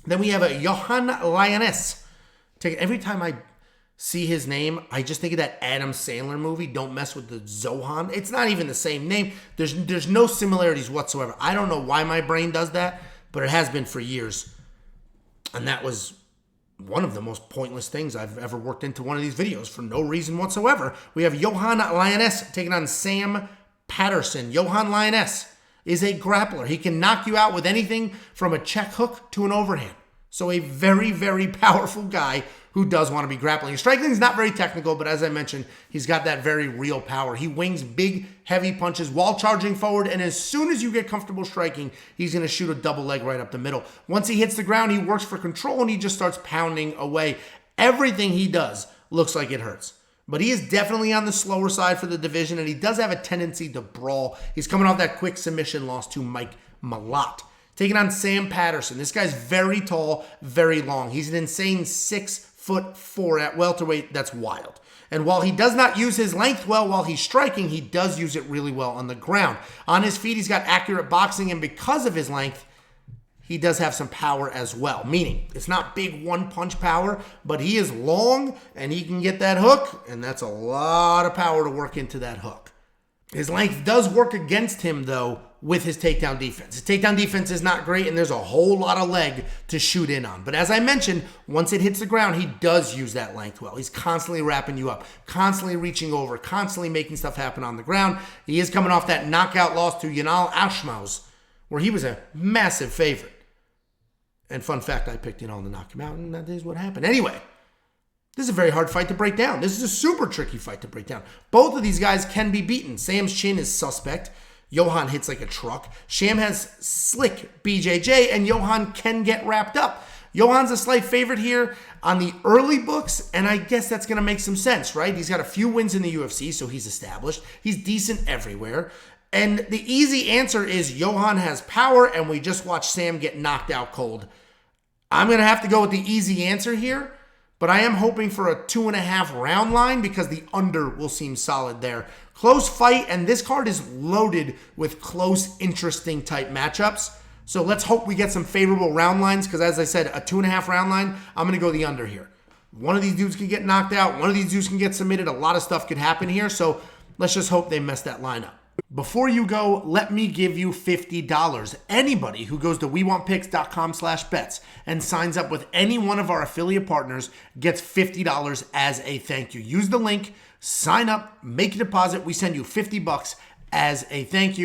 Then we have a Yohan Lainesse. Every time I see his name, I just think of that Adam Sandler movie, Don't Mess with the Zohan. It's not even the same name. There's no similarities whatsoever. I don't know why my brain does that, but it has been for years. And that was one of the most pointless things I've ever worked into one of these videos for no reason whatsoever. We have Yohan Lainesse taking on Sam Patterson. Yohan Lainesse is a grappler. He can knock you out with anything from a check hook to an overhand. So a very, very powerful guy who does want to be grappling. Striking is not very technical, but as I mentioned, he's got that very real power. He wings big, heavy punches while charging forward, and as soon as you get comfortable striking, he's going to shoot a double leg right up the middle. Once he hits the ground, he works for control, and he just starts pounding away. Everything he does looks like it hurts. But he is definitely on the slower side for the division, and he does have a tendency to brawl. He's coming off that quick submission loss to Mike Malott. Taking on Sam Patterson. This guy's very tall, very long. He's an insane 6'4" at welterweight. That's wild. And while he does not use his length well while he's striking, he does use it really well on the ground. On his feet, he's got accurate boxing, and because of his length, he does have some power as well. Meaning, it's not big one-punch power, but he is long, and he can get that hook, and that's a lot of power to work into that hook. His length does work against him, though, with his takedown defense. His takedown defense is not great, and there's a whole lot of leg to shoot in on. But as I mentioned, once it hits the ground, he does use that length well. He's constantly wrapping you up, constantly reaching over, constantly making stuff happen on the ground. He is coming off that knockout loss to Yanal Ashmouz, where he was a massive favorite. And fun fact, I picked Yanal to knock him out, and that is what happened. Anyway, this is a very hard fight to break down. This is a super tricky fight to break down. Both of these guys can be beaten. Sam's chin is suspect. Yohan hits like a truck. Sham has slick BJJ, and Yohan can get wrapped up. Yohan's a slight favorite here on the early books, and I guess that's going to make some sense, right? He's got a few wins in the UFC, so he's established. He's decent everywhere. And the easy answer is Yohan has power, and we just watched Sam get knocked out cold. I'm going to have to go with the easy answer here, but I am hoping for a 2.5 round line because the under will seem solid there. Close fight, and this card is loaded with close, interesting type matchups. So let's hope we get some favorable round lines because, as I said, a 2.5 round line, I'm going to go the under here. One of these dudes could get knocked out. One of these dudes can get submitted. A lot of stuff could happen here, so let's just hope they mess that line up. Before you go, let me give you $50. Anybody who goes to WeWantPicks.com/bets and signs up with any one of our affiliate partners gets $50 as a thank you. Use the link, sign up, make a deposit. We send you $50 as a thank you.